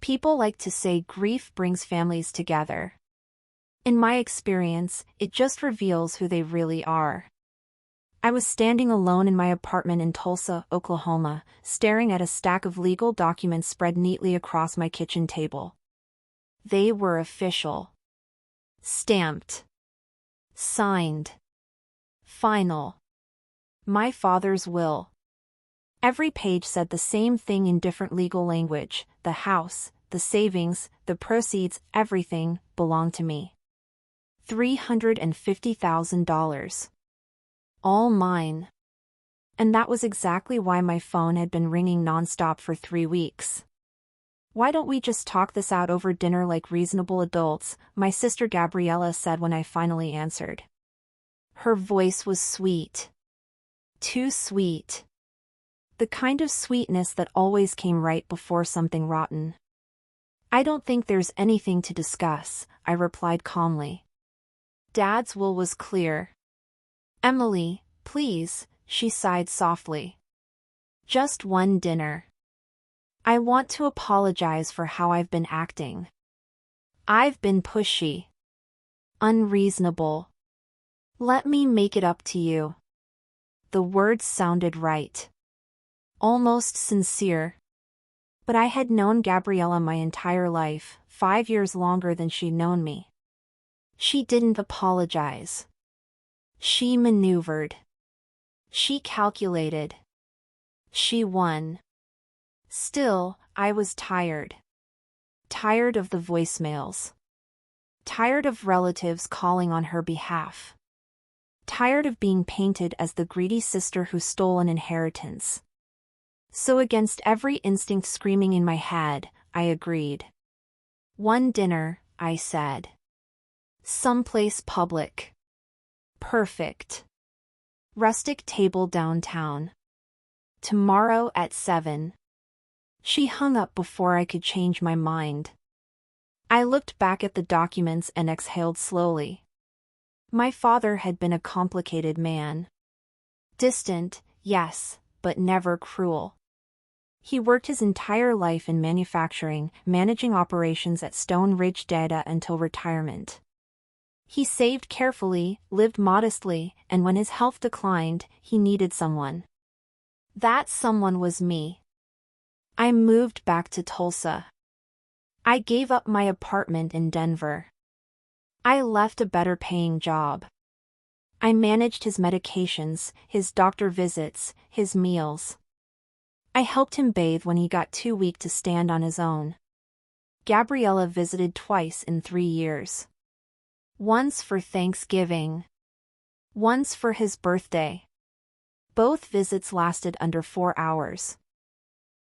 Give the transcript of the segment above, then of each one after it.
People like to say grief brings families together. In my experience, it just reveals who they really are. I was standing alone in my apartment in Tulsa, Oklahoma, staring at a stack of legal documents spread neatly across my kitchen table. They were official. Stamped. Signed. Final. My father's will. Every page said the same thing in different legal language: the house, the savings, the proceeds, everything belonged to me. $350,000. All mine. And that was exactly why my phone had been ringing nonstop for 3 weeks. "Why don't we just talk this out over dinner like reasonable adults?" my sister Gabriella said when I finally answered. Her voice was sweet. Too sweet. The kind of sweetness that always came right before something rotten. "I don't think there's anything to discuss," I replied calmly. Dad's will was clear. "Emily, please," she sighed softly. "Just one dinner. I want to apologize for how I've been acting. I've been pushy. Unreasonable. Let me make it up to you." The words sounded right. Almost sincere. But I had known Gabriella my entire life, 5 years longer than she'd known me. She didn't apologize. She maneuvered. She calculated. She won. Still, I was tired. Tired of the voicemails. Tired of relatives calling on her behalf. Tired of being painted as the greedy sister who stole an inheritance. So against every instinct screaming in my head, I agreed. "One dinner," I said. "Someplace public. Perfect. Rustic table downtown. Tomorrow at 7. She hung up before I could change my mind. I looked back at the documents and exhaled slowly. My father had been a complicated man. Distant, yes, but never cruel. He worked his entire life in manufacturing, managing operations at Stone Ridge Data until retirement. He saved carefully, lived modestly, and when his health declined, he needed someone. That someone was me. I moved back to Tulsa. I gave up my apartment in Denver. I left a better-paying job. I managed his medications, his doctor visits, his meals. I helped him bathe when he got too weak to stand on his own. Gabriella visited twice in 3 years. Once for Thanksgiving. Once for his birthday. Both visits lasted under 4 hours.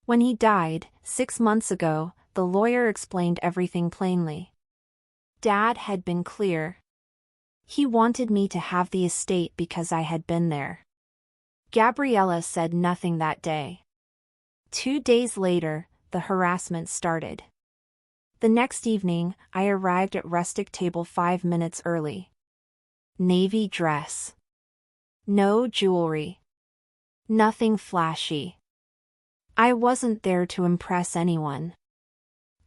When he died, 6 months ago, the lawyer explained everything plainly. Dad had been clear. He wanted me to have the estate because I had been there. Gabriella said nothing that day. 2 days later, the harassment started. The next evening, I arrived at Rustic Table 5 minutes early. Navy dress. No jewelry. Nothing flashy. I wasn't there to impress anyone.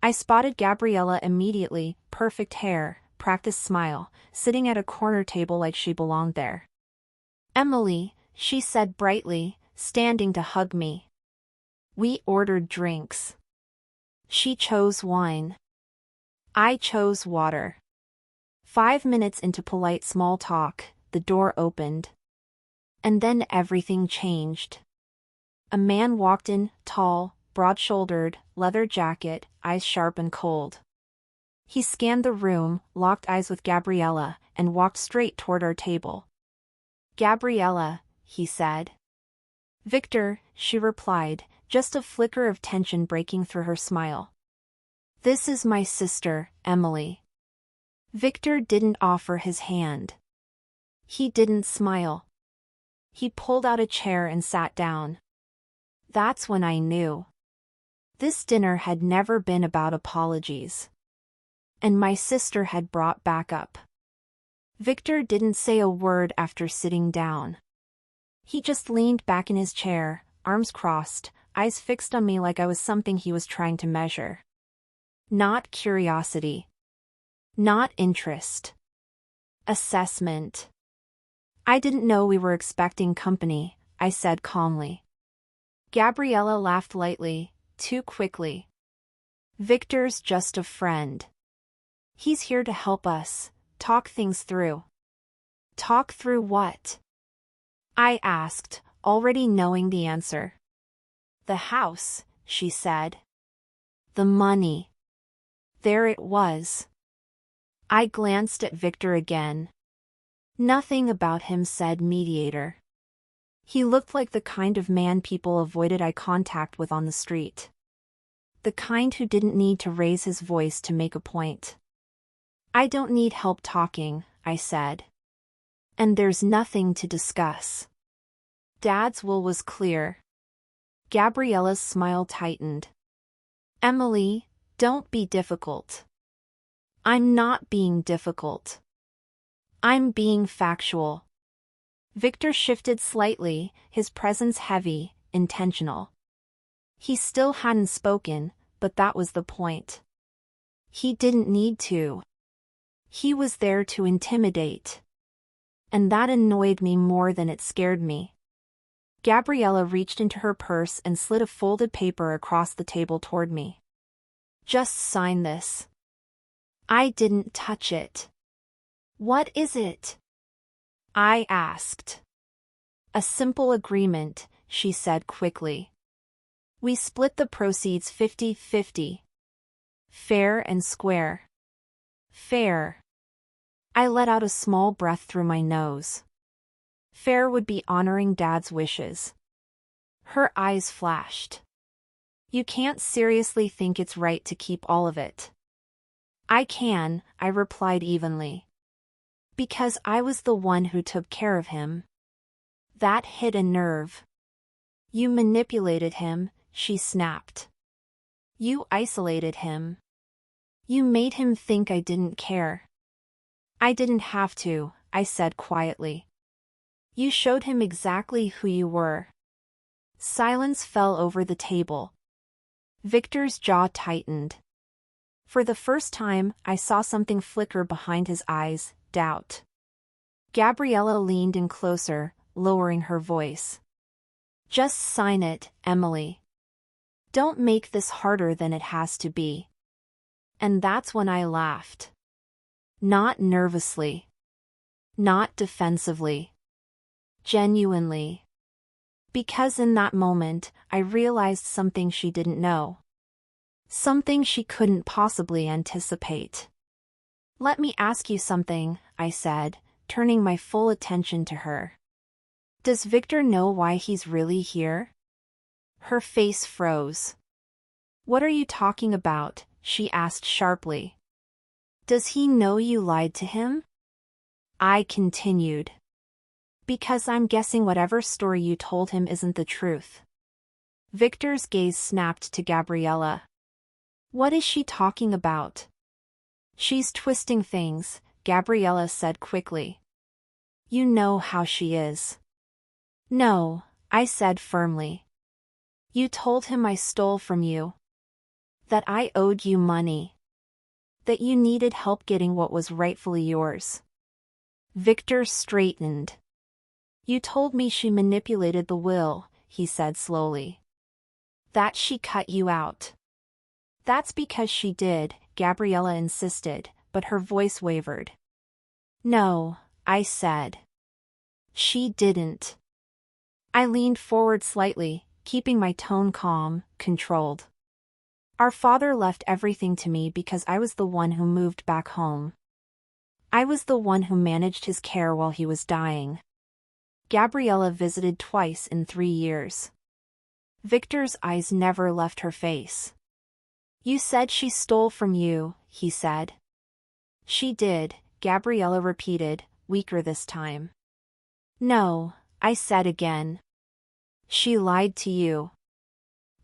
I spotted Gabriella immediately, perfect hair, practiced smile, sitting at a corner table like she belonged there. "Emily," she said brightly, standing to hug me. We ordered drinks. She chose wine. I chose water. 5 minutes into polite small talk, the door opened. And then everything changed. A man walked in, tall, broad-shouldered, leather jacket, eyes sharp and cold. He scanned the room, locked eyes with Gabriella, and walked straight toward our table. "Gabriella," he said. "Victor," she replied, just a flicker of tension breaking through her smile. "This is my sister, Emily." Victor didn't offer his hand. He didn't smile. He pulled out a chair and sat down. That's when I knew. This dinner had never been about apologies. And my sister had brought backup. Victor didn't say a word after sitting down. He just leaned back in his chair, arms crossed, eyes fixed on me like I was something he was trying to measure. Not curiosity. Not interest. Assessment. I didn't know we were expecting company, I said calmly. Gabriella laughed lightly, too quickly. Victor's just a friend. He's here to help us, talk things through. Talk through what? I asked, already knowing the answer. The house, she said. The money. There it was. I glanced at Victor again. Nothing about him said mediator. He looked like the kind of man people avoided eye contact with on the street. The kind who didn't need to raise his voice to make a point. I don't need help talking, I said. And there's nothing to discuss. Dad's will was clear. Gabriella's smile tightened. Emily, don't be difficult. I'm not being difficult. I'm being factual. Victor shifted slightly, his presence heavy, intentional. He still hadn't spoken, but that was the point. He didn't need to. He was there to intimidate. And that annoyed me more than it scared me. Gabriella reached into her purse and slid a folded paper across the table toward me. Just sign this. I didn't touch it. What is it? I asked. A simple agreement, she said quickly. We split the proceeds 50-50. Fair and square. Fair. I let out a small breath through my nose. Fair would be honoring Dad's wishes. Her eyes flashed. You can't seriously think it's right to keep all of it. I can, I replied evenly. Because I was the one who took care of him. That hit a nerve. You manipulated him, she snapped. You isolated him. You made him think I didn't care. I didn't have to, I said quietly. You showed him exactly who you were. Silence fell over the table. Victor's jaw tightened. For the first time, I saw something flicker behind his eyes, doubt. Gabriella leaned in closer, lowering her voice. Just sign it, Emily. Don't make this harder than it has to be. And that's when I laughed. Not nervously. Not defensively. Genuinely. Because in that moment, I realized something she didn't know. Something she couldn't possibly anticipate. Let me ask you something, I said, turning my full attention to her. Does Victor know why he's really here? Her face froze. What are you talking about? She asked sharply. Does he know you lied to him? I continued. Because I'm guessing whatever story you told him isn't the truth. Victor's gaze snapped to Gabriella. What is she talking about? She's twisting things, Gabriella said quickly. You know how she is. No, I said firmly. You told him I stole from you. That I owed you money. That you needed help getting what was rightfully yours. Victor straightened. You told me she manipulated the will, he said slowly. That she cut you out. That's because she did, Gabriella insisted, but her voice wavered. No, I said. She didn't. I leaned forward slightly, keeping my tone calm, controlled. Our father left everything to me because I was the one who moved back home. I was the one who managed his care while he was dying. Gabriella visited twice in 3 years. Victor's eyes never left her face. You said she stole from you, he said. She did, Gabriella repeated, weaker this time. No, I said again. She lied to you.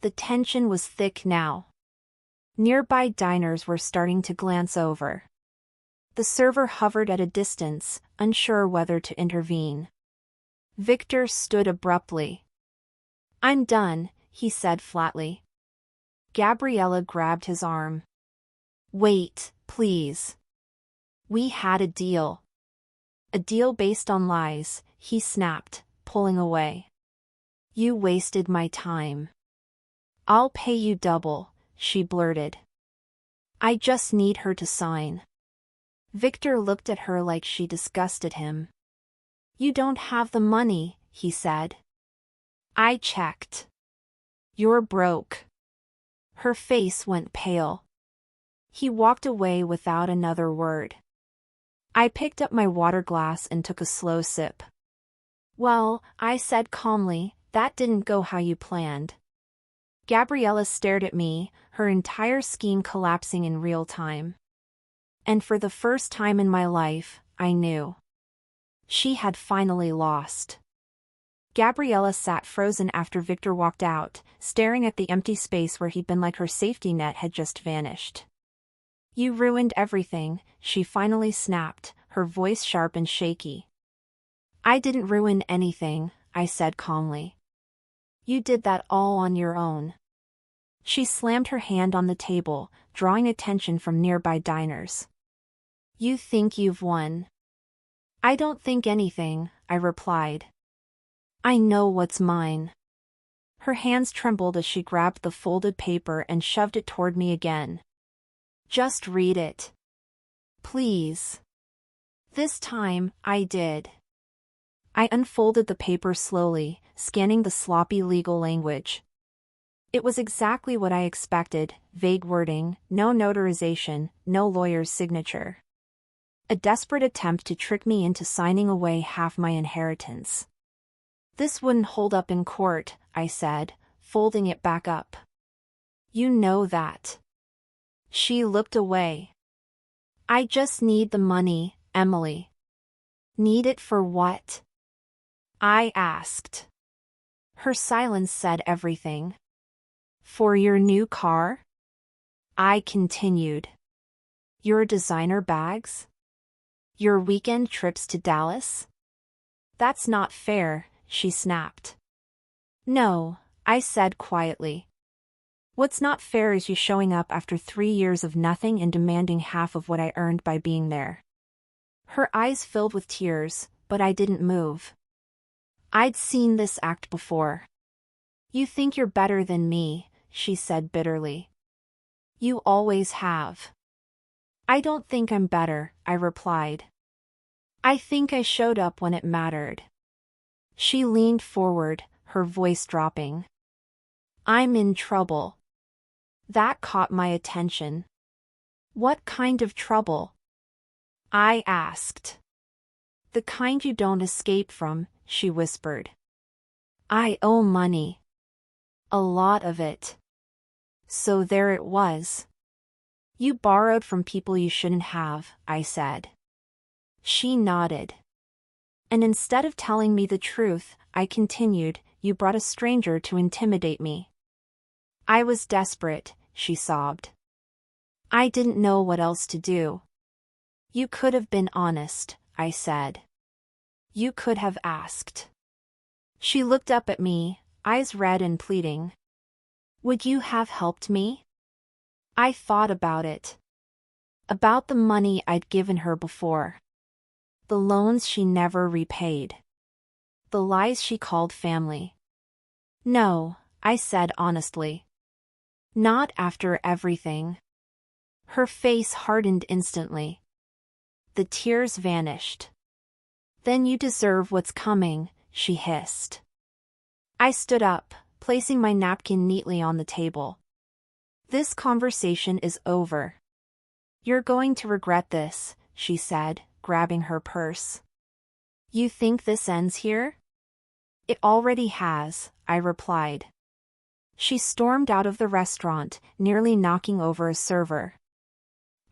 The tension was thick now. Nearby diners were starting to glance over. The server hovered at a distance, unsure whether to intervene. Victor stood abruptly. I'm done, he said flatly. Gabriella grabbed his arm. Wait, please. We had a deal. A deal based on lies, he snapped, pulling away. You wasted my time. I'll pay you double, she blurted. I just need her to sign. Victor looked at her like she disgusted him. You don't have the money, he said. I checked. You're broke. Her face went pale. He walked away without another word. I picked up my water glass and took a slow sip. Well, I said calmly, that didn't go how you planned. Gabriella stared at me, her entire scheme collapsing in real time. And for the first time in my life, I knew. She had finally lost. Gabriella sat frozen after Victor walked out, staring at the empty space where he'd been like her safety net had just vanished. You ruined everything, she finally snapped, her voice sharp and shaky. I didn't ruin anything, I said calmly. You did that all on your own. She slammed her hand on the table, drawing attention from nearby diners. You think you've won. I don't think anything, I replied. I know what's mine. Her hands trembled as she grabbed the folded paper and shoved it toward me again. Just read it. Please. This time, I did. I unfolded the paper slowly, scanning the sloppy legal language. It was exactly what I expected, vague wording, no notarization, no lawyer's signature. A desperate attempt to trick me into signing away half my inheritance. This wouldn't hold up in court, I said, folding it back up. You know that. She looked away. I just need the money, Emily. Need it for what? I asked. Her silence said everything. For your new car? I continued. Your designer bags? Your weekend trips to Dallas? That's not fair, she snapped. No, I said quietly. What's not fair is you showing up after 3 years of nothing and demanding half of what I earned by being there. Her eyes filled with tears, but I didn't move. I'd seen this act before. You think you're better than me, she said bitterly. You always have. I don't think I'm better, I replied. I think I showed up when it mattered. She leaned forward, her voice dropping. I'm in trouble. That caught my attention. What kind of trouble? I asked. The kind you don't escape from, she whispered. I owe money. A lot of it. So there it was. You borrowed from people you shouldn't have, I said. She nodded. And instead of telling me the truth, I continued, you brought a stranger to intimidate me. I was desperate, she sobbed. I didn't know what else to do. You could have been honest, I said. You could have asked. She looked up at me, eyes red and pleading. Would you have helped me? I thought about it. About the money I'd given her before. The loans she never repaid. The lies she called family. No, I said honestly. Not after everything. Her face hardened instantly. The tears vanished. Then you deserve what's coming, she hissed. I stood up, placing my napkin neatly on the table. This conversation is over. You're going to regret this, she said, grabbing her purse. You think this ends here? It already has, I replied. She stormed out of the restaurant, nearly knocking over a server.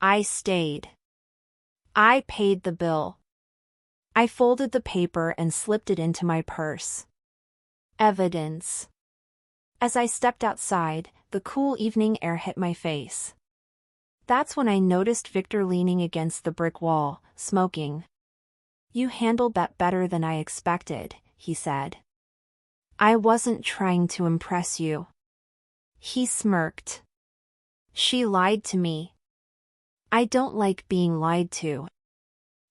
I stayed. I paid the bill. I folded the paper and slipped it into my purse. Evidence. As I stepped outside, the cool evening air hit my face. That's when I noticed Victor leaning against the brick wall, smoking. You handled that better than I expected, he said. I wasn't trying to impress you. He smirked. She lied to me. I don't like being lied to.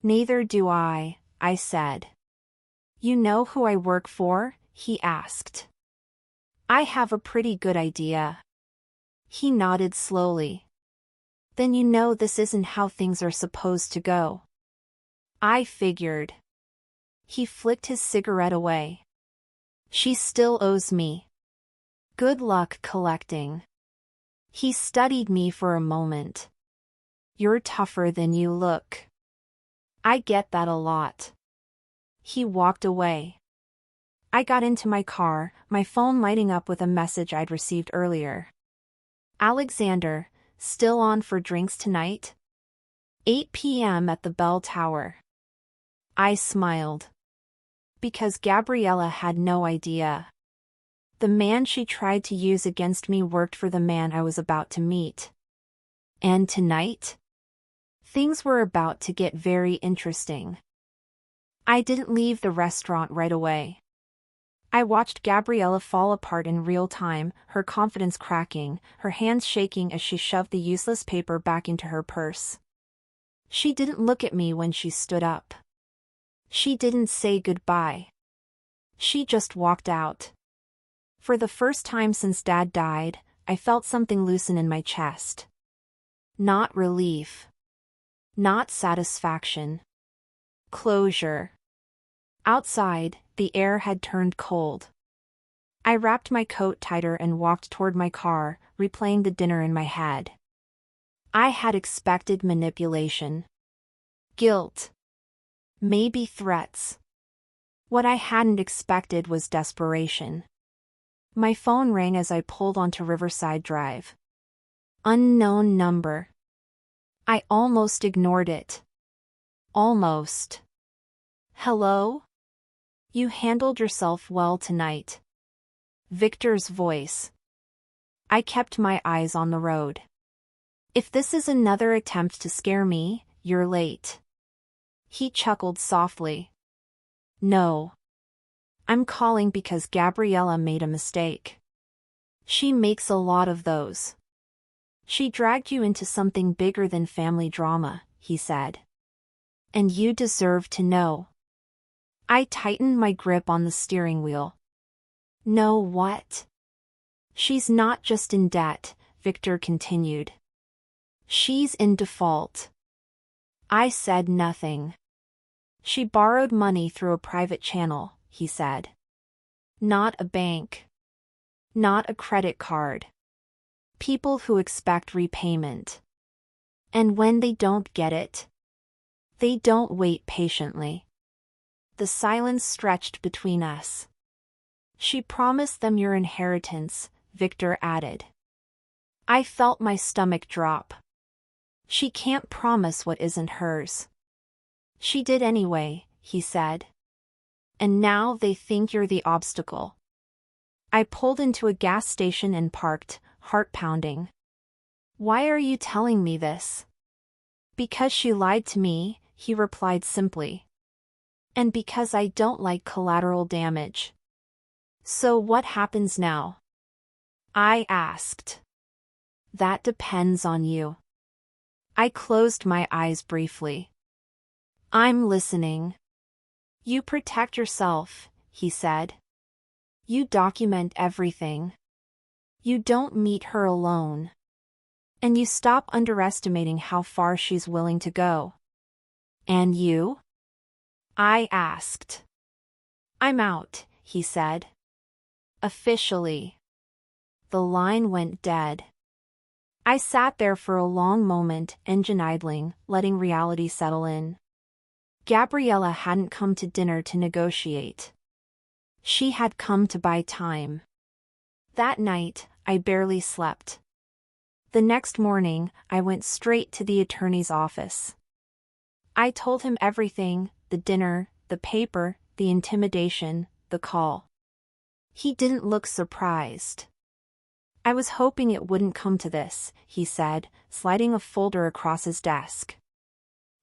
Neither do I said. You know who I work for? He asked. I have a pretty good idea. He nodded slowly. Then you know this isn't how things are supposed to go. I figured. He flicked his cigarette away. She still owes me. Good luck collecting. He studied me for a moment. You're tougher than you look. I get that a lot. He walked away. I got into my car, my phone lighting up with a message I'd received earlier. Alexander, still on for drinks tonight? 8 p.m. at the bell tower. I smiled. Because Gabriella had no idea. The man she tried to use against me worked for the man I was about to meet. And tonight? Things were about to get very interesting. I didn't leave the restaurant right away. I watched Gabriella fall apart in real time, her confidence cracking, her hands shaking as she shoved the useless paper back into her purse. She didn't look at me when she stood up. She didn't say goodbye. She just walked out. For the first time since Dad died, I felt something loosen in my chest. Not relief. Not satisfaction. Closure. Outside, the air had turned cold. I wrapped my coat tighter and walked toward my car, replaying the dinner in my head. I had expected manipulation. Guilt. Maybe threats. What I hadn't expected was desperation. My phone rang as I pulled onto Riverside Drive. Unknown number. I almost ignored it. Almost. Hello? You handled yourself well tonight. Victor's voice. I kept my eyes on the road. If this is another attempt to scare me, you're late. He chuckled softly. No. I'm calling because Gabriella made a mistake. She makes a lot of those. She dragged you into something bigger than family drama, he said. And you deserve to know. I tightened my grip on the steering wheel. Know what? She's not just in debt, Victor continued. She's in default. I said nothing. She borrowed money through a private channel, he said. Not a bank. Not a credit card. People who expect repayment. And when they don't get it, they don't wait patiently. The silence stretched between us. She promised them your inheritance, Victor added. I felt my stomach drop. She can't promise what isn't hers. She did anyway, he said. And now they think you're the obstacle. I pulled into a gas station and parked, heart pounding. Why are you telling me this? Because she lied to me, he replied simply. And because I don't like collateral damage. So what happens now? I asked. That depends on you. I closed my eyes briefly. I'm listening. You protect yourself, he said. You document everything. You don't meet her alone. And you stop underestimating how far she's willing to go. And you? I asked. I'm out, he said. Officially. The line went dead. I sat there for a long moment, engine idling, letting reality settle in. Gabriella hadn't come to dinner to negotiate. She had come to buy time. That night, I barely slept. The next morning, I went straight to the attorney's office. I told him everything, the dinner, the paper, the intimidation, the call. He didn't look surprised. I was hoping it wouldn't come to this, he said, sliding a folder across his desk.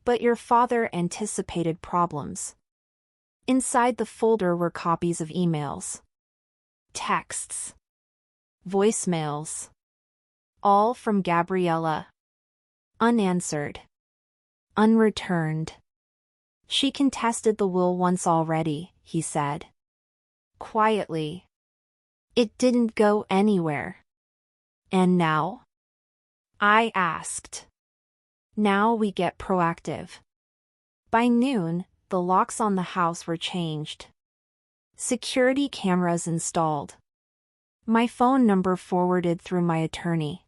But your father anticipated problems. Inside the folder were copies of emails. Texts. Voicemails. All from Gabriella. Unanswered. Unreturned. She contested the will once already, he said. Quietly. It didn't go anywhere. And now? I asked. Now we get proactive. By noon, the locks on the house were changed. Security cameras installed. My phone number forwarded through my attorney.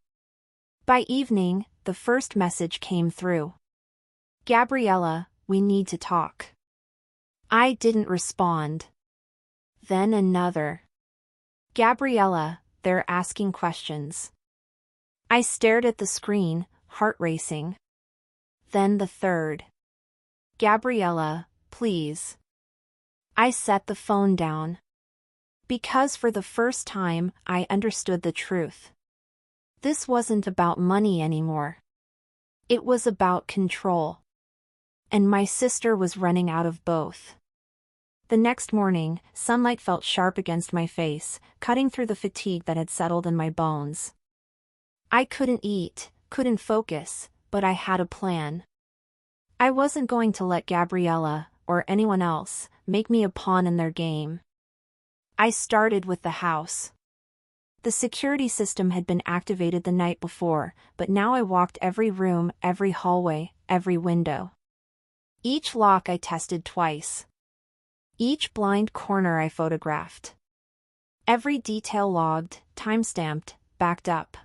By evening, the first message came through. Gabriella, we need to talk. I didn't respond. Then another. Gabriella, they're asking questions. I stared at the screen, heart racing. Then the third. Gabriella, please. I set the phone down. Because for the first time, I understood the truth. This wasn't about money anymore. It was about control. And my sister was running out of both. The next morning, sunlight felt sharp against my face, cutting through the fatigue that had settled in my bones. I couldn't eat, couldn't focus, but I had a plan. I wasn't going to let Gabriella, or anyone else, make me a pawn in their game. I started with the house. The security system had been activated the night before, but now I walked every room, every hallway, every window. Each lock I tested twice. Each blind corner I photographed. Every detail logged, time-stamped, backed up.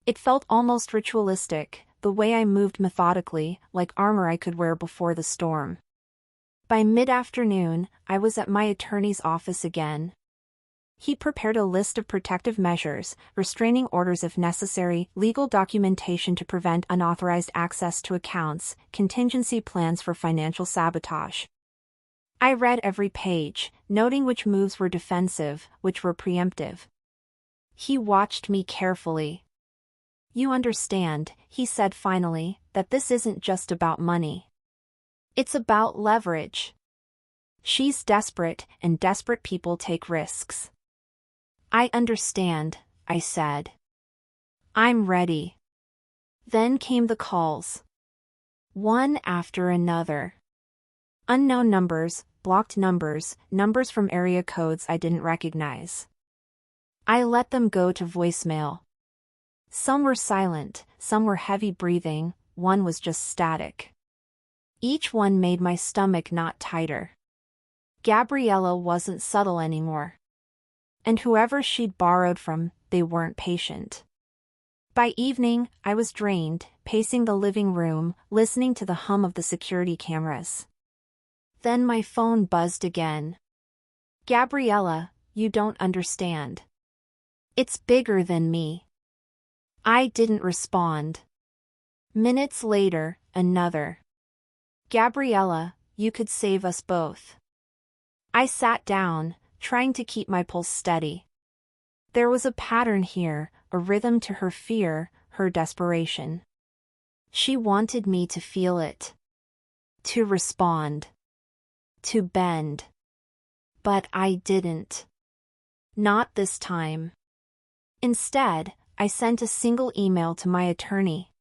It felt almost ritualistic, the way I moved methodically, like armor I could wear before the storm. By mid-afternoon, I was at my attorney's office again. He prepared a list of protective measures, restraining orders if necessary, legal documentation to prevent unauthorized access to accounts, contingency plans for financial sabotage. I read every page, noting which moves were defensive, which were preemptive. He watched me carefully. You understand, he said finally, that this isn't just about money. It's about leverage. She's desperate, and desperate people take risks. I understand, I said. I'm ready. Then came the calls. One after another. Unknown numbers, blocked numbers, numbers from area codes I didn't recognize. I let them go to voicemail. Some were silent, some were heavy breathing, one was just static. Each one made my stomach knot tighter. Gabriella wasn't subtle anymore. And whoever she'd borrowed from, they weren't patient. By evening, I was drained, pacing the living room, listening to the hum of the security cameras. Then my phone buzzed again. Gabriella, you don't understand. It's bigger than me. I didn't respond. Minutes later, another. Gabriella, you could save us both. I sat down, trying to keep my pulse steady. There was a pattern here, a rhythm to her fear, her desperation. She wanted me to feel it. To respond. To bend. But I didn't. Not this time. Instead, I sent a single email to my attorney.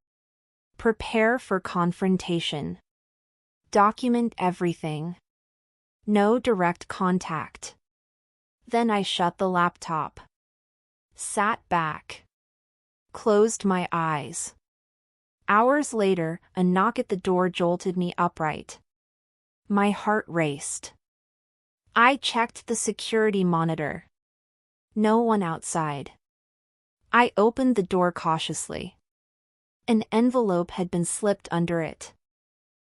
Prepare for confrontation. Document everything. No direct contact. Then I shut the laptop. Sat back. Closed my eyes. Hours later, a knock at the door jolted me upright. My heart raced. I checked the security monitor. No one outside. I opened the door cautiously. An envelope had been slipped under it.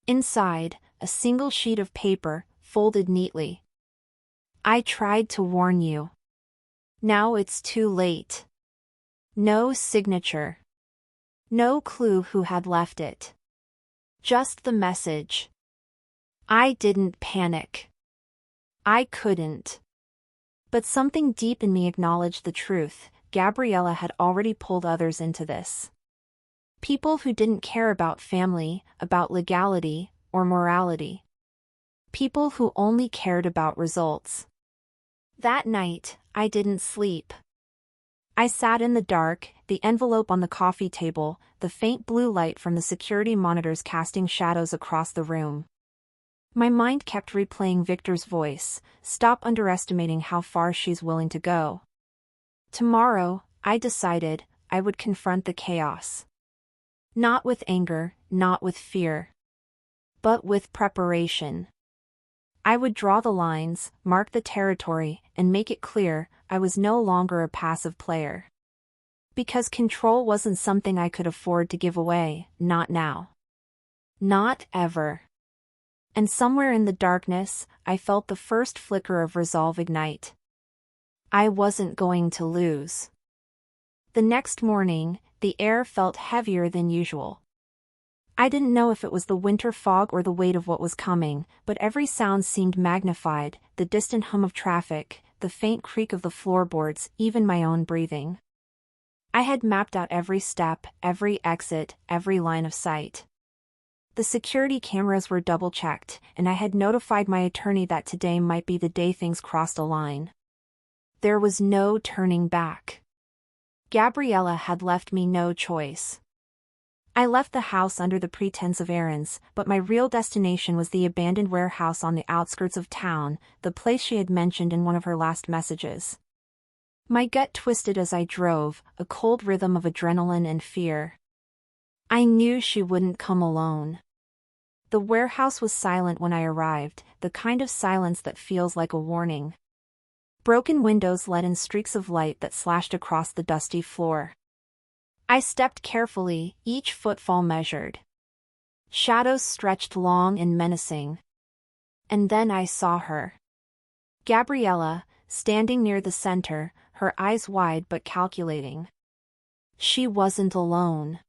Inside, a single sheet of paper, folded neatly. I tried to warn you. Now it's too late. No signature. No clue who had left it. Just the message. I didn't panic. I couldn't. But something deep in me acknowledged the truth. Gabriella had already pulled others into this. People who didn't care about family, about legality, or morality. People who only cared about results. That night, I didn't sleep. I sat in the dark, the envelope on the coffee table, the faint blue light from the security monitors casting shadows across the room. My mind kept replaying Victor's voice, "Stop underestimating how far she's willing to go." Tomorrow, I decided, I would confront the chaos. Not with anger, not with fear, but with preparation. I would draw the lines, mark the territory, and make it clear I was no longer a passive player. Because control wasn't something I could afford to give away, not now. Not ever. And somewhere in the darkness, I felt the first flicker of resolve ignite. I wasn't going to lose. The next morning, the air felt heavier than usual. I didn't know if it was the winter fog or the weight of what was coming, but every sound seemed magnified, the distant hum of traffic, the faint creak of the floorboards, even my own breathing. I had mapped out every step, every exit, every line of sight. The security cameras were double-checked, and I had notified my attorney that today might be the day things crossed a line. There was no turning back. Gabriella had left me no choice. I left the house under the pretense of errands, but my real destination was the abandoned warehouse on the outskirts of town, the place she had mentioned in one of her last messages. My gut twisted as I drove, a cold rhythm of adrenaline and fear. I knew she wouldn't come alone. The warehouse was silent when I arrived, the kind of silence that feels like a warning. Broken windows let in streaks of light that slashed across the dusty floor. I stepped carefully, each footfall measured. Shadows stretched long and menacing. And then I saw her. Gabriella, standing near the center, her eyes wide but calculating. She wasn't alone.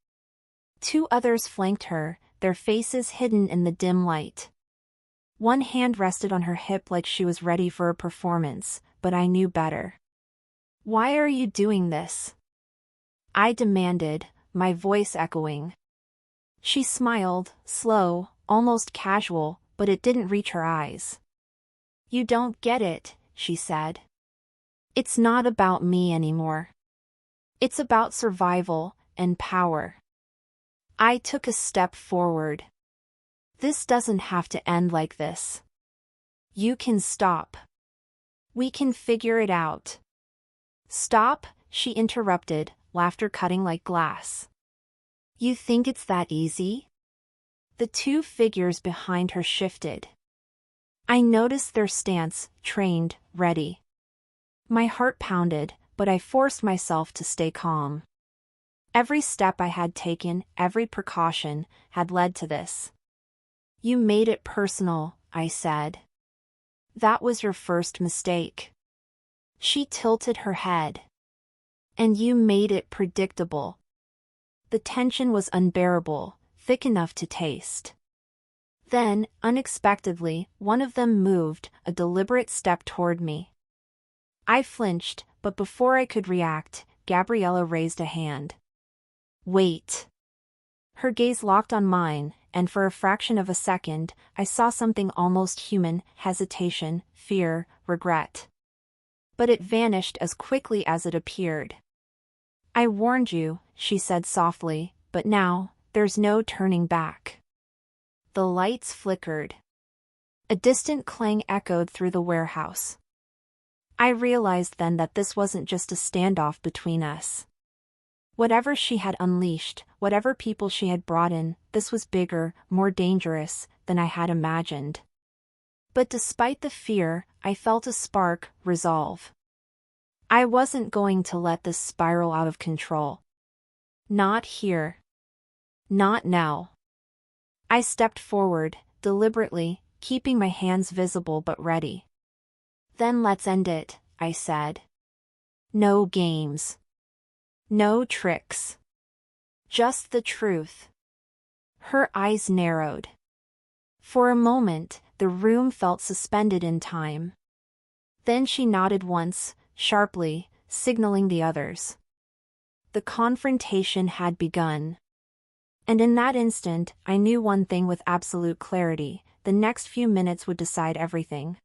Two others flanked her, their faces hidden in the dim light. One hand rested on her hip like she was ready for a performance, but I knew better. "Why are you doing this?" I demanded, my voice echoing. She smiled, slow, almost casual, but it didn't reach her eyes. "You don't get it," she said. "It's not about me anymore. It's about survival and power." I took a step forward. "This doesn't have to end like this. You can stop. We can figure it out." "Stop," she interrupted, laughter cutting like glass. "You think it's that easy?" The two figures behind her shifted. I noticed their stance, trained, ready. My heart pounded, but I forced myself to stay calm. Every step I had taken, every precaution, had led to this. "You made it personal," I said. "That was your first mistake." She tilted her head. "And you made it predictable." The tension was unbearable, thick enough to taste. Then, unexpectedly, one of them moved, a deliberate step toward me. I flinched, but before I could react, Gabriella raised a hand. "Wait." Her gaze locked on mine, and for a fraction of a second, I saw something almost human, hesitation, fear, regret. But it vanished as quickly as it appeared. "I warned you," she said softly, "but now, there's no turning back." The lights flickered. A distant clang echoed through the warehouse. I realized then that this wasn't just a standoff between us. Whatever she had unleashed, whatever people she had brought in, this was bigger, more dangerous, than I had imagined. But despite the fear, I felt a spark, resolve. I wasn't going to let this spiral out of control. Not here. Not now. I stepped forward, deliberately, keeping my hands visible but ready. "Then let's end it," I said. "No games. No tricks. Just the truth." Her eyes narrowed. For a moment, the room felt suspended in time. Then she nodded once, sharply, signaling the others. The confrontation had begun. And in that instant, I knew one thing with absolute clarity: the next few minutes would decide everything.